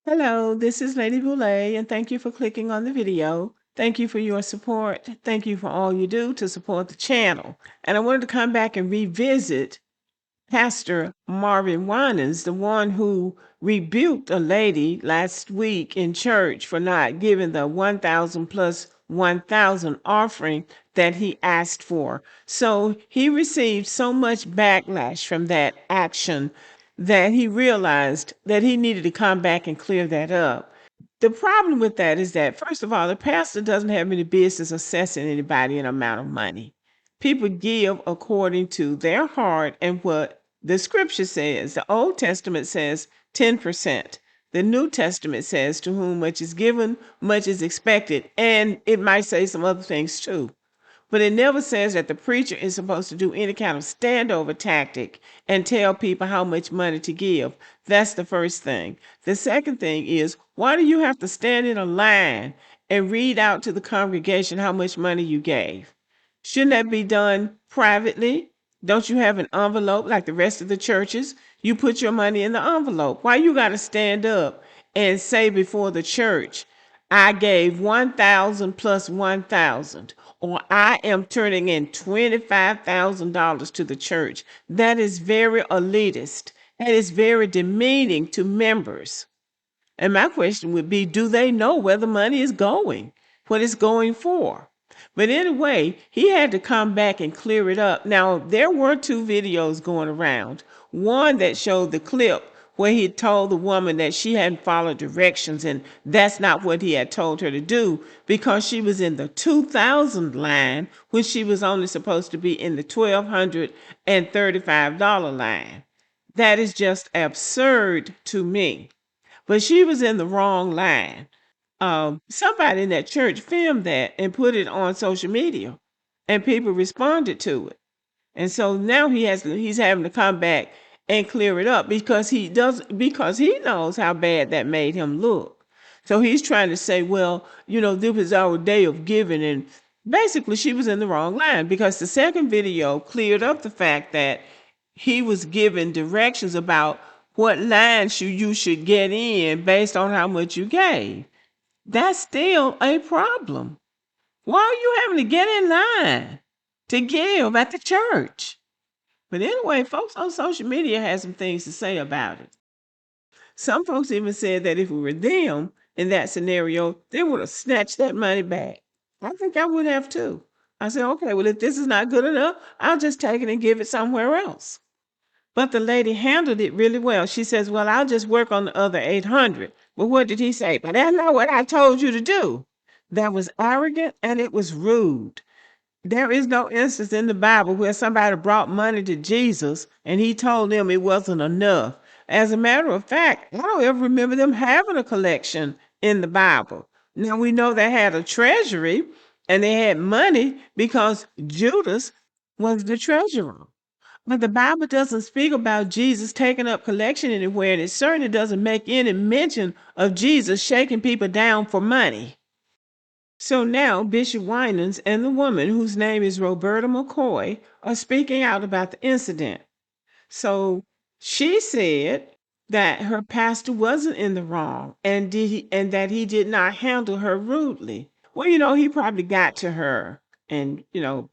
Hello, this is Lady Boulay, and thank you for clicking on the video. Thank you for your support. Thank you for all you do to support the channel. And I wanted to come back and revisit Pastor Marvin Winans, the one who rebuked a lady last week in church for not giving the 1,000 plus 1,000 offering that he asked for. So he received so much backlash from that action that he realized that he needed to come back and clear that up. The problem with that is that, first of all, the pastor doesn't have any business assessing anybody an amount of money. People give according to their heart and what the scripture says. The Old Testament says 10%. The New Testament says, to whom much is given, much is expected. And it might say some other things too. But it never says that the preacher is supposed to do any kind of standover tactic and tell people how much money to give. That's the first thing. The second thing is, why do you have to stand in a line and read out to the congregation how much money you gave? Shouldn't that be done privately? Don't you have an envelope like the rest of the churches? You put your money in the envelope. Why you got to stand up and say before the church, I gave 1,000 plus 1,000, or I am turning in $25,000 to the church? That is very elitist. That is very demeaning to members. And my question would be, do they know where the money is going, what it's going for? But anyway, he had to come back and clear it up. Now, there were two videos going around. One that showed the clip where he told the woman that she hadn't followed directions, and that's not what he had told her to do, because she was in the 2,000 line when she was only supposed to be in the $1,235 line. That is just absurd to me. But she was in the wrong line. Somebody in that church filmed that and put it on social media, and people responded to it. And so now he's having to come back and clear it up because he knows how bad that made him look. So he's trying to say, well, this was our day of giving, and basically she was in the wrong line, because the second video cleared up the fact that he was given directions about what line you should get in based on how much you gave. That's still a problem. Why are you having to get in line to give at the church? But anyway, folks on social media had some things to say about it. Some folks even said that if it were them in that scenario, they would have snatched that money back. I think I would have too. I said, okay, well, if this is not good enough, I'll just take it and give it somewhere else. But the lady handled it really well. She says, well, I'll just work on the other 800. But what did he say? But that's not what I told you to do. That was arrogant and it was rude. There is no instance in the Bible where somebody brought money to Jesus and he told them it wasn't enough. As a matter of fact, I don't ever remember them having a collection in the Bible. Now we know they had a treasury and they had money because Judas was the treasurer. But the Bible doesn't speak about Jesus taking up collection anywhere, and it certainly doesn't make any mention of Jesus shaking people down for money. So now Bishop Winans and the woman, whose name is Roberta McCoy, are speaking out about the incident. So she said that her pastor wasn't in the wrong and that he did not handle her rudely. Well, he probably got to her and,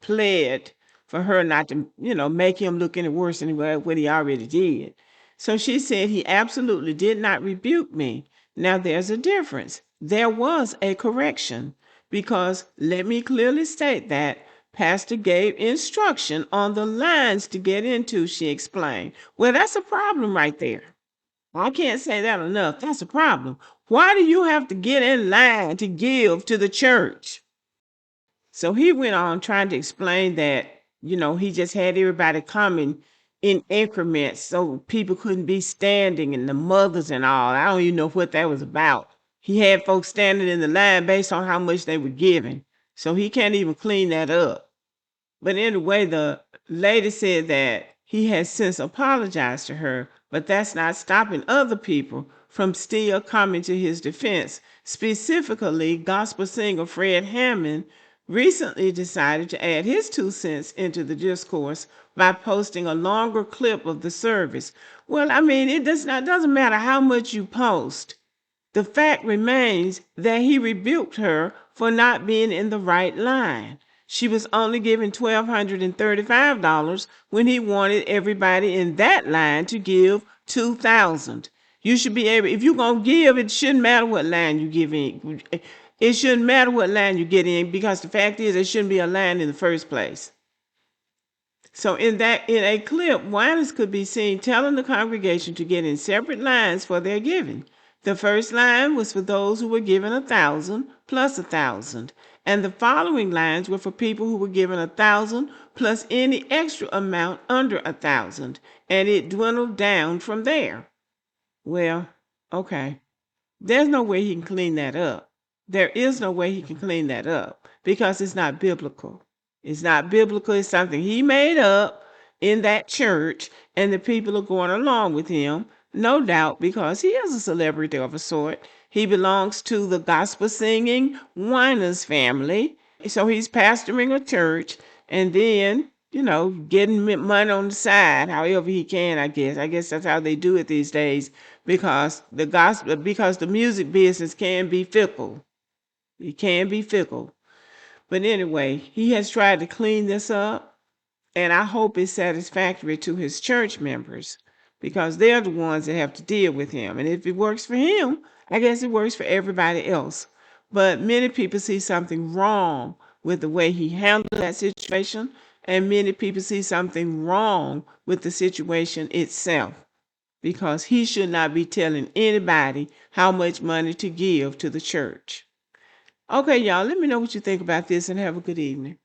pled for her not to, make him look any worse than what he already did. So she said he absolutely did not rebuke me. Now there's a difference. There was a correction, because let me clearly state that Pastor gave instruction on the lines to get into, she explained. Well, that's a problem right there. I can't say that enough. That's a problem. Why do you have to get in line to give to the church? So he went on trying to explain that, he just had everybody coming in increments so people couldn't be standing, and the mothers and all. I don't even know what that was about. He had folks standing in the line based on how much they were giving. So he can't even clean that up. But anyway, the lady said that he has since apologized to her, but that's not stopping other people from still coming to his defense. Specifically, gospel singer Fred Hammond recently decided to add his 2 cents into the discourse by posting a longer clip of the service. Well, I mean, doesn't matter how much you post. The fact remains that he rebuked her for not being in the right line. She was only given $1,235 when he wanted everybody in that line to give $2,000. You should be able, if you're going to give, it shouldn't matter what line you give in. It shouldn't matter what line you get in, because the fact is, there shouldn't be a line in the first place. So in a clip, Winans could be seen telling the congregation to get in separate lines for their giving. The first line was for those who were given 1,000 plus 1,000, and the following lines were for people who were given 1,000 plus any extra amount under 1,000, and it dwindled down from there. Well, okay. There's no way he can clean that up. There is no way he can clean that up, because it's not biblical. It's not biblical. It's something he made up in that church, and the people are going along with him, no doubt, because he is a celebrity of a sort. He belongs to the gospel singing Winans family. So he's pastoring a church, and then, getting money on the side, however he can, I guess. I guess that's how they do it these days, because the music business can be fickle. It can be fickle. But anyway, he has tried to clean this up, and I hope it's satisfactory to his church members, because they're the ones that have to deal with him. And if it works for him, I guess it works for everybody else. But many people see something wrong with the way he handled that situation, and many people see something wrong with the situation itself, because he should not be telling anybody how much money to give to the church. Okay, y'all, let me know what you think about this, and have a good evening.